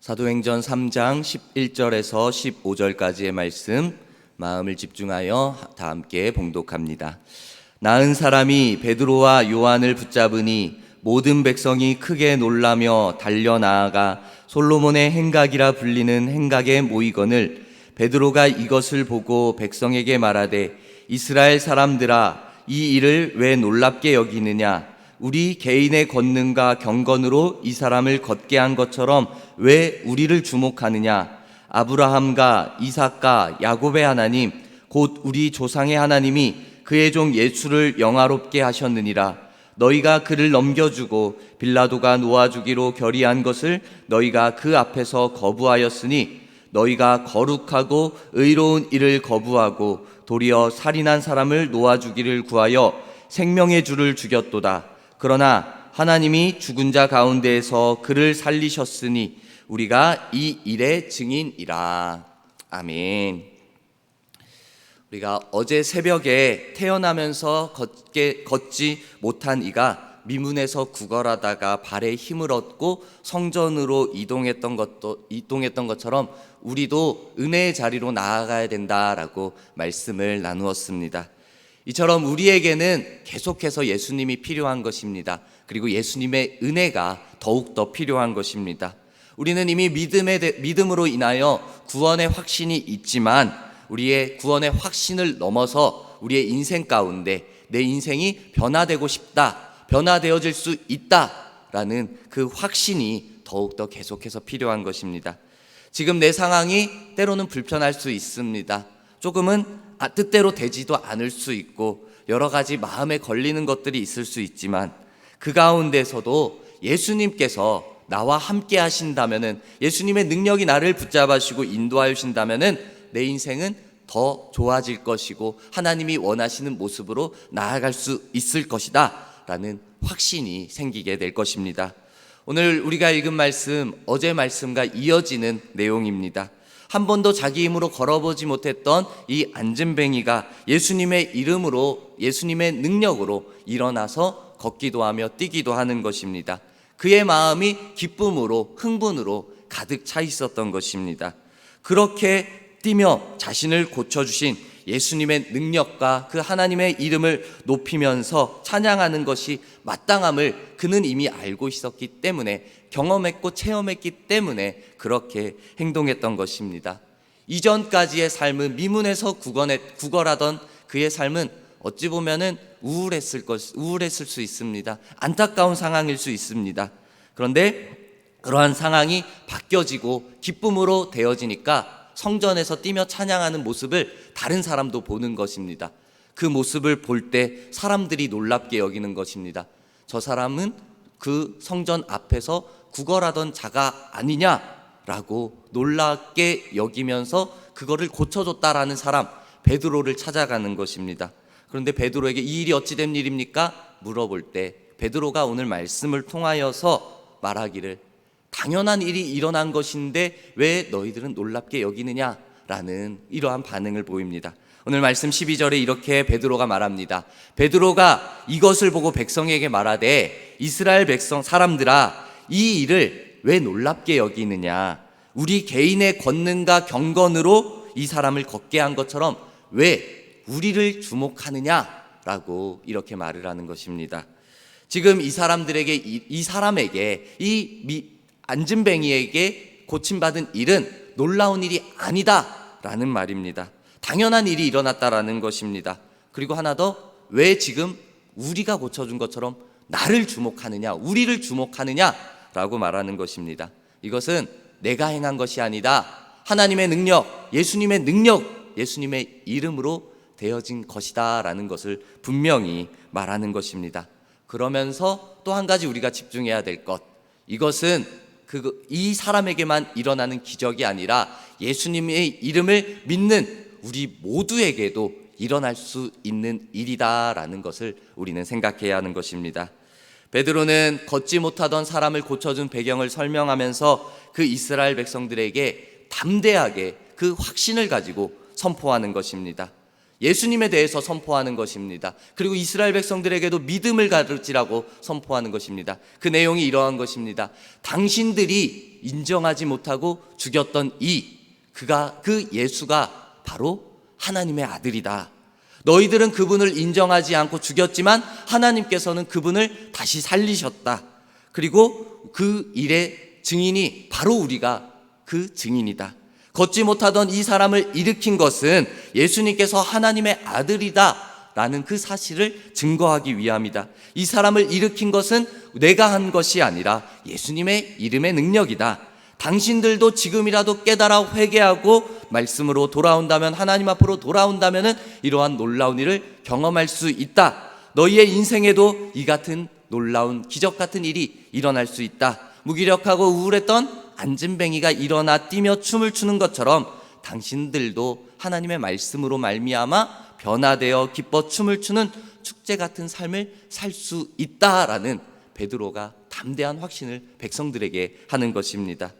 사도행전 3장 11절에서 15절까지의 말씀, 마음을 집중하여 다 함께 봉독합니다. 나은 사람이 베드로와 요한을 붙잡으니 모든 백성이 크게 놀라며 달려 나아가 솔로몬의 행각이라 불리는 행각에 모이거늘, 베드로가 이것을 보고 백성에게 말하되, 이스라엘 사람들아, 이 일을 왜 놀랍게 여기느냐? 우리 개인의 권능과 경건으로 이 사람을 걷게 한 것처럼 왜 우리를 주목하느냐? 아브라함과 이삭과 야곱의 하나님, 곧 우리 조상의 하나님이 그의 종 예수를 영화롭게 하셨느니라. 너희가 그를 넘겨주고 빌라도가 놓아주기로 결의한 것을 너희가 그 앞에서 거부하였으니, 너희가 거룩하고 의로운 일을 거부하고 도리어 살인한 사람을 놓아주기를 구하여 생명의 주를 죽였도다. 그러나 하나님이 죽은 자 가운데에서 그를 살리셨으니 우리가 이 일의 증인이라. 아멘. 우리가 어제 새벽에 태어나면서 걷지 못한 이가 미문에서 구걸하다가 발에 힘을 얻고 성전으로 이동했던 것처럼 우리도 은혜의 자리로 나아가야 된다라고 말씀을 나누었습니다. 이처럼 우리에게는 계속해서 예수님이 필요한 것입니다. 그리고 예수님의 은혜가 더욱더 필요한 것입니다. 우리는 이미 믿음으로 인하여 구원의 확신이 있지만, 우리의 구원의 확신을 넘어서 우리의 인생 가운데 내 인생이 변화되고 싶다, 변화되어질 수 있다라는 그 확신이 더욱더 계속해서 필요한 것입니다. 지금 내 상황이 때로는 불편할 수 있습니다. 조금은 뜻대로 되지도 않을 수 있고 여러 가지 마음에 걸리는 것들이 있을 수 있지만, 그 가운데서도 예수님께서 나와 함께 하신다면은, 예수님의 능력이 나를 붙잡아 주시고 인도하여 주신다면은 내 인생은 더 좋아질 것이고 하나님이 원하시는 모습으로 나아갈 수 있을 것이다 라는 확신이 생기게 될 것입니다. 오늘 우리가 읽은 말씀, 어제 말씀과 이어지는 내용입니다. 한 번도 자기 힘으로 걸어보지 못했던 이 안진뱅이가 예수님의 이름으로, 예수님의 능력으로 일어나서 걷기도 하며 뛰기도 하는 것입니다. 그의 마음이 기쁨으로, 흥분으로 가득 차 있었던 것입니다. 그렇게 뛰며 자신을 고쳐주신 예수님의 능력과 그 하나님의 이름을 높이면서 찬양하는 것이 마땅함을 그는 이미 알고 있었기 때문에, 경험했고 체험했기 때문에 그렇게 행동했던 것입니다. 이전까지의 삶은, 미문에서 구걸하던 그의 삶은 어찌 보면은 우울했을 수 있습니다. 안타까운 상황일 수 있습니다. 그런데 그러한 상황이 바뀌어지고 기쁨으로 되어지니까 성전에서 뛰며 찬양하는 모습을 다른 사람도 보는 것입니다. 그 모습을 볼 때 사람들이 놀랍게 여기는 것입니다. 저 사람은 그 성전 앞에서 구걸하던 자가 아니냐라고 놀랍게 여기면서 그거를 고쳐줬다라는 사람, 베드로를 찾아가는 것입니다. 그런데 베드로에게 이 일이 어찌 된 일입니까? 물어볼 때 베드로가 오늘 말씀을 통하여서 말하기를, 당연한 일이 일어난 것인데 왜 너희들은 놀랍게 여기느냐라는 이러한 반응을 보입니다. 오늘 말씀 12절에 이렇게 베드로가 말합니다. 베드로가 이것을 보고 백성에게 말하되, 이스라엘 백성 사람들아, 이 일을 왜 놀랍게 여기느냐? 우리 개인의 권능과 경건으로 이 사람을 걷게 한 것처럼 왜 우리를 주목하느냐라고 이렇게 말을 하는 것입니다. 지금 이 사람들에게, 이 사람에게, 이 안진뱅이에게 고침받은 일은 놀라운 일이 아니다라는 말입니다. 당연한 일이 일어났다라는 것입니다. 그리고 하나 더, 왜 지금 우리가 고쳐준 것처럼 나를 주목하느냐, 우리를 주목하느냐라고 말하는 것입니다. 이것은 내가 행한 것이 아니다, 하나님의 능력, 예수님의 능력, 예수님의 이름으로 되어진 것이다 라는 것을 분명히 말하는 것입니다. 그러면서 또 한 가지 우리가 집중해야 될 것, 이것은 이 사람에게만 일어나는 기적이 아니라 예수님의 이름을 믿는 우리 모두에게도 일어날 수 있는 일이다라는 것을 우리는 생각해야 하는 것입니다. 베드로는 걷지 못하던 사람을 고쳐준 배경을 설명하면서 그 이스라엘 백성들에게 담대하게 그 확신을 가지고 선포하는 것입니다. 예수님에 대해서 선포하는 것입니다. 그리고 이스라엘 백성들에게도 믿음을 가르치라고 선포하는 것입니다. 그 내용이 이러한 것입니다. 당신들이 인정하지 못하고 죽였던 그 예수가 바로 하나님의 아들이다. 너희들은 그분을 인정하지 않고 죽였지만 하나님께서는 그분을 다시 살리셨다. 그리고 그 일의 증인이 바로 우리가 그 증인이다. 걷지 못하던 이 사람을 일으킨 것은 예수님께서 하나님의 아들이다 라는 그 사실을 증거하기 위함이다. 이 사람을 일으킨 것은 내가 한 것이 아니라 예수님의 이름의 능력이다. 당신들도 지금이라도 깨달아 회개하고 말씀으로 돌아온다면, 하나님 앞으로 돌아온다면 이러한 놀라운 일을 경험할 수 있다. 너희의 인생에도 이 같은 놀라운 기적 같은 일이 일어날 수 있다. 무기력하고 우울했던 안진뱅이가 일어나 뛰며 춤을 추는 것처럼 당신들도 하나님의 말씀으로 말미암아 변화되어 기뻐 춤을 추는 축제 같은 삶을 살 수 있다라는 베드로가 담대한 확신을 백성들에게 하는 것입니다.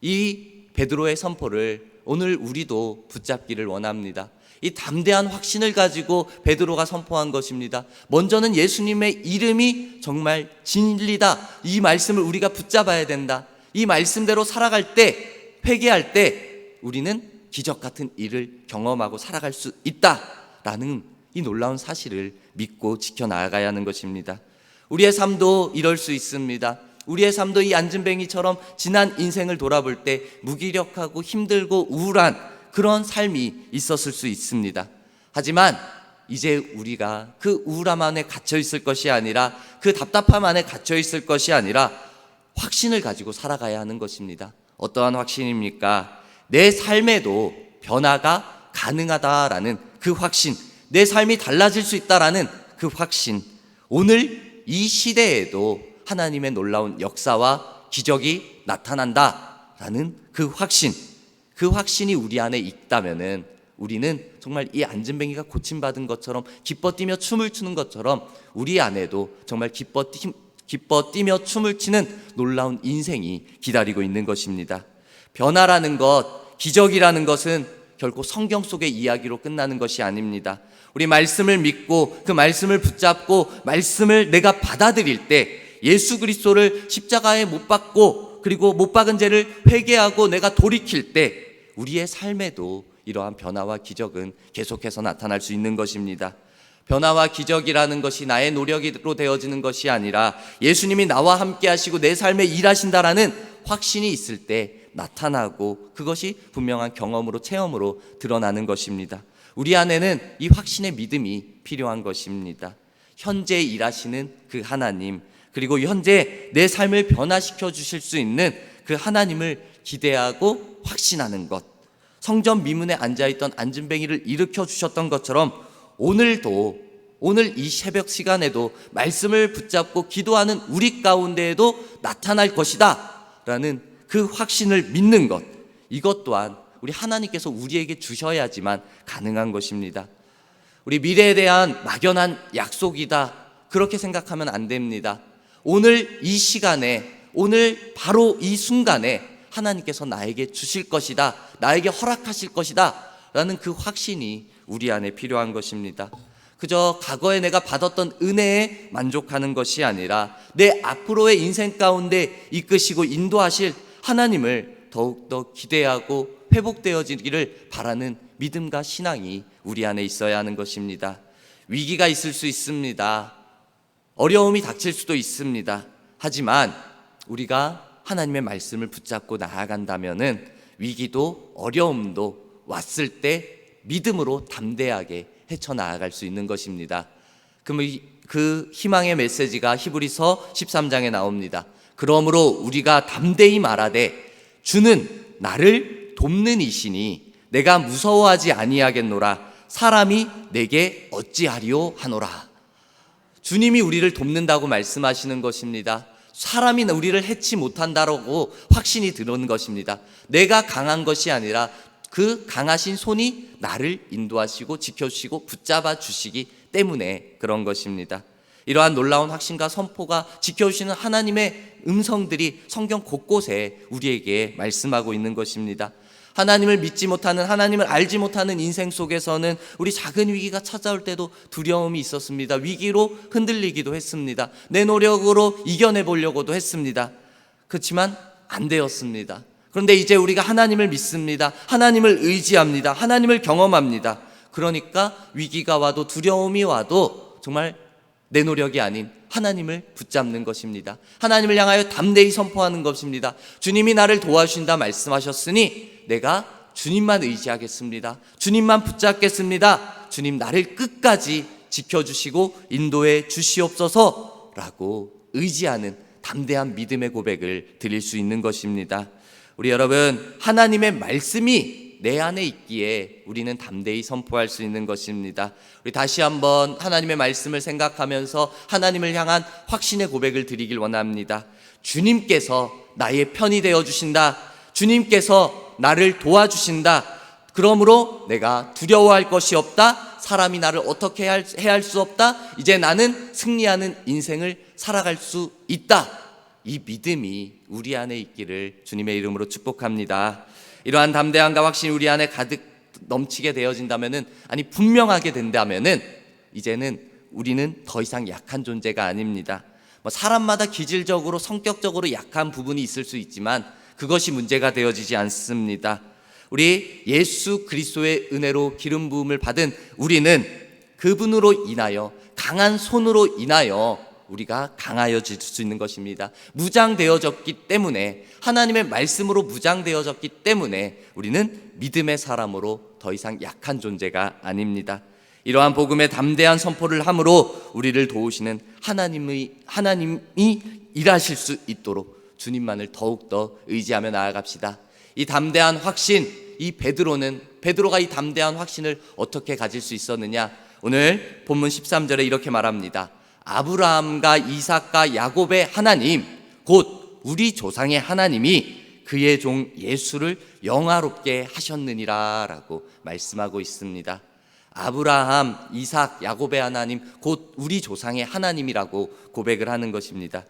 이 베드로의 선포를 오늘 우리도 붙잡기를 원합니다. 이 담대한 확신을 가지고 베드로가 선포한 것입니다. 먼저는 예수님의 이름이 정말 진리다. 이 말씀을 우리가 붙잡아야 된다. 이 말씀대로 살아갈 때, 회개할 때 우리는 기적 같은 일을 경험하고 살아갈 수 있다라는 이 놀라운 사실을 믿고 지켜나가야 하는 것입니다. 우리의 삶도 이럴 수 있습니다. 우리의 삶도 이 안진뱅이처럼 지난 인생을 돌아볼 때 무기력하고 힘들고 우울한 그런 삶이 있었을 수 있습니다. 하지만 이제 우리가 그 우울함 안에 갇혀 있을 것이 아니라, 그 답답함 안에 갇혀 있을 것이 아니라 확신을 가지고 살아가야 하는 것입니다. 어떠한 확신입니까? 내 삶에도 변화가 가능하다라는 그 확신, 내 삶이 달라질 수 있다라는 그 확신, 오늘 이 시대에도 하나님의 놀라운 역사와 기적이 나타난다라는 그 확신, 그 확신이 우리 안에 있다면은 우리는 정말 이 안진뱅이가 고침받은 것처럼, 기뻐 뛰며 춤을 추는 것처럼 우리 안에도 정말 기뻐 뛰며 춤을 추는 놀라운 인생이 기다리고 있는 것입니다. 변화라는 것, 기적이라는 것은 결코 성경 속의 이야기로 끝나는 것이 아닙니다. 우리 말씀을 믿고 그 말씀을 붙잡고 말씀을 내가 받아들일 때, 예수 그리스도를 십자가에 못 박고 그리고 못 박은 죄를 회개하고 내가 돌이킬 때 우리의 삶에도 이러한 변화와 기적은 계속해서 나타날 수 있는 것입니다. 변화와 기적이라는 것이 나의 노력으로 되어지는 것이 아니라 예수님이 나와 함께 하시고 내 삶에 일하신다라는 확신이 있을 때 나타나고, 그것이 분명한 경험으로, 체험으로 드러나는 것입니다. 우리 안에는 이 확신의 믿음이 필요한 것입니다. 현재 일하시는 그 하나님, 그리고 현재 내 삶을 변화시켜 주실 수 있는 그 하나님을 기대하고 확신하는 것. 성전 미문에 앉아있던 안진뱅이를 일으켜 주셨던 것처럼 오늘 이 새벽 시간에도 말씀을 붙잡고 기도하는 우리 가운데에도 나타날 것이다 라는 그 확신을 믿는 것, 이것 또한 우리 하나님께서 우리에게 주셔야지만 가능한 것입니다. 우리 미래에 대한 막연한 약속이다, 그렇게 생각하면 안 됩니다. 오늘 이 시간에, 오늘 바로 이 순간에 하나님께서 나에게 주실 것이다, 나에게 허락하실 것이다 라는 그 확신이 우리 안에 필요한 것입니다. 그저 과거에 내가 받았던 은혜에 만족하는 것이 아니라 내 앞으로의 인생 가운데 이끄시고 인도하실 하나님을 더욱더 기대하고 회복되어지기를 바라는 믿음과 신앙이 우리 안에 있어야 하는 것입니다. 위기가 있을 수 있습니다. 어려움이 닥칠 수도 있습니다. 하지만 우리가 하나님의 말씀을 붙잡고 나아간다면은 위기도 어려움도 왔을 때 믿음으로 담대하게 헤쳐나아갈 수 있는 것입니다. 그 희망의 메시지가 히브리서 13장에 나옵니다. 그러므로 우리가 담대히 말하되 주는 나를 돕는 이시니 내가 무서워하지 아니하겠노라. 사람이 내게 어찌하리요 하노라. 주님이 우리를 돕는다고 말씀하시는 것입니다. 사람이 우리를 해치 못한다라고 확신이 드는 것입니다. 내가 강한 것이 아니라 그 강하신 손이 나를 인도하시고 지켜주시고 붙잡아 주시기 때문에 그런 것입니다. 이러한 놀라운 확신과 선포가 지켜주시는 하나님의 음성들이 성경 곳곳에 우리에게 말씀하고 있는 것입니다. 하나님을 믿지 못하는, 하나님을 알지 못하는 인생 속에서는 우리 작은 위기가 찾아올 때도 두려움이 있었습니다. 위기로 흔들리기도 했습니다. 내 노력으로 이겨내보려고도 했습니다. 그렇지만 안 되었습니다. 그런데 이제 우리가 하나님을 믿습니다. 하나님을 의지합니다. 하나님을 경험합니다. 그러니까 위기가 와도 두려움이 와도 정말 내 노력이 아닌 하나님을 붙잡는 것입니다. 하나님을 향하여 담대히 선포하는 것입니다. 주님이 나를 도와주신다 말씀하셨으니 내가 주님만 의지하겠습니다. 주님만 붙잡겠습니다. 주님 나를 끝까지 지켜주시고 인도해 주시옵소서 라고 의지하는 담대한 믿음의 고백을 드릴 수 있는 것입니다. 우리 여러분, 하나님의 말씀이 내 안에 있기에 우리는 담대히 선포할 수 있는 것입니다. 우리 다시 한번 하나님의 말씀을 생각하면서 하나님을 향한 확신의 고백을 드리길 원합니다. 주님께서 나의 편이 되어주신다. 주님께서 나를 도와주신다. 그러므로 내가 두려워할 것이 없다. 사람이 나를 어떻게 해할 수 없다. 이제 나는 승리하는 인생을 살아갈 수 있다. 이 믿음이 우리 안에 있기를 주님의 이름으로 축복합니다. 이러한 담대함과 확신이 우리 안에 가득 넘치게 되어진다면은, 아니 분명하게 된다면은 이제는 우리는 더 이상 약한 존재가 아닙니다. 사람마다 기질적으로 성격적으로 약한 부분이 있을 수 있지만 그것이 문제가 되어지지 않습니다. 우리 예수 그리스도의 은혜로 기름 부음을 받은 우리는 그분으로 인하여, 강한 손으로 인하여 우리가 강하여질 수 있는 것입니다. 무장되어졌기 때문에, 하나님의 말씀으로 무장되어졌기 때문에 우리는 믿음의 사람으로 더 이상 약한 존재가 아닙니다. 이러한 복음의 담대한 선포를 함으로 우리를 도우시는 하나님이 일하실 수 있도록 주님만을 더욱더 의지하며 나아갑시다. 이 담대한 확신, 이 베드로가 이 담대한 확신을 어떻게 가질 수 있었느냐? 오늘 본문 13절에 이렇게 말합니다. 아브라함과 이삭과 야곱의 하나님, 곧 우리 조상의 하나님이 그의 종 예수를 영화롭게 하셨느니라 라고 말씀하고 있습니다. 아브라함, 이삭, 야곱의 하나님, 곧 우리 조상의 하나님이라고 고백을 하는 것입니다.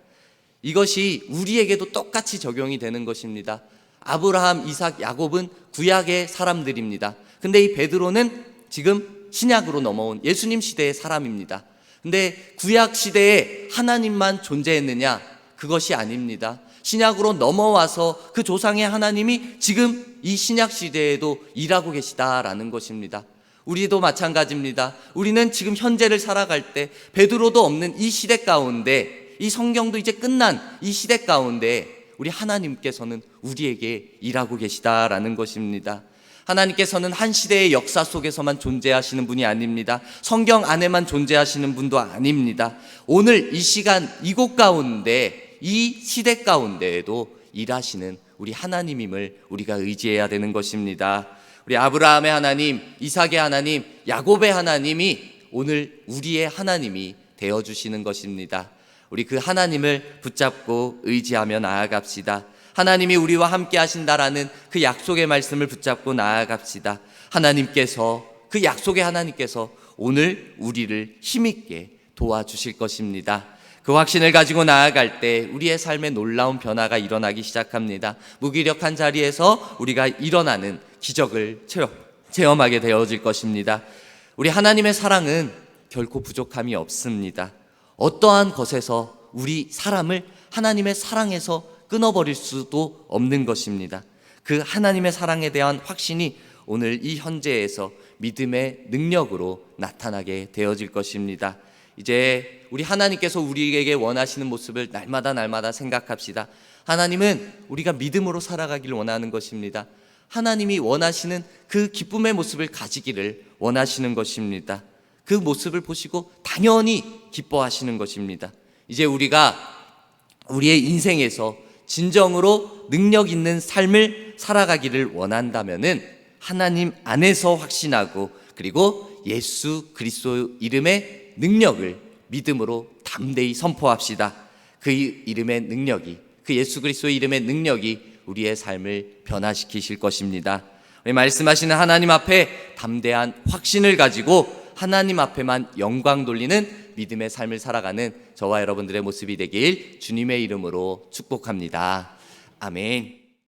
이것이 우리에게도 똑같이 적용이 되는 것입니다. 아브라함, 이삭, 야곱은 구약의 사람들입니다. 근데 이 베드로는 지금 신약으로 넘어온 예수님 시대의 사람입니다. 근데 구약 시대에 하나님만 존재했느냐? 그것이 아닙니다. 신약으로 넘어와서 그 조상의 하나님이 지금 이 신약 시대에도 일하고 계시다라는 것입니다. 우리도 마찬가지입니다. 우리는 지금 현재를 살아갈 때 베드로도 없는 이 시대 가운데, 이 성경도 이제 끝난 이 시대 가운데 우리 하나님께서는 우리에게 일하고 계시다라는 것입니다. 하나님께서는 한 시대의 역사 속에서만 존재하시는 분이 아닙니다. 성경 안에만 존재하시는 분도 아닙니다. 오늘 이 시간 이곳 가운데, 이 시대 가운데에도 일하시는 우리 하나님임을 우리가 의지해야 되는 것입니다. 우리 아브라함의 하나님, 이삭의 하나님, 야곱의 하나님이 오늘 우리의 하나님이 되어주시는 것입니다. 우리 그 하나님을 붙잡고 의지하며 나아갑시다. 하나님이 우리와 함께 하신다라는 그 약속의 말씀을 붙잡고 나아갑시다. 하나님께서, 그 약속의 하나님께서 오늘 우리를 힘있게 도와주실 것입니다. 그 확신을 가지고 나아갈 때 우리의 삶에 놀라운 변화가 일어나기 시작합니다. 무기력한 자리에서 우리가 일어나는 기적을 체험하게 되어질 것입니다. 우리 하나님의 사랑은 결코 부족함이 없습니다. 어떠한 것에서 우리 사람을 하나님의 사랑에서 끊어버릴 수도 없는 것입니다. 그 하나님의 사랑에 대한 확신이 오늘 이 현재에서 믿음의 능력으로 나타나게 되어질 것입니다. 이제 우리 하나님께서 우리에게 원하시는 모습을 날마다 생각합시다. 하나님은 우리가 믿음으로 살아가기를 원하는 것입니다. 하나님이 원하시는 그 기쁨의 모습을 가지기를 원하시는 것입니다. 그 모습을 보시고 당연히 기뻐하시는 것입니다. 이제 우리가 우리의 인생에서 진정으로 능력 있는 삶을 살아가기를 원한다면은 하나님 안에서 확신하고, 그리고 예수 그리스도 이름의 능력을 믿음으로 담대히 선포합시다. 그 이름의 능력이, 그 예수 그리스도의 이름의 능력이 우리의 삶을 변화시키실 것입니다. 우리 말씀하시는 하나님 앞에 담대한 확신을 가지고 하나님 앞에만 영광 돌리는 믿음의 삶을 살아가는 저와 여러분들의 모습이 되길 주님의 이름으로 축복합니다. 아멘.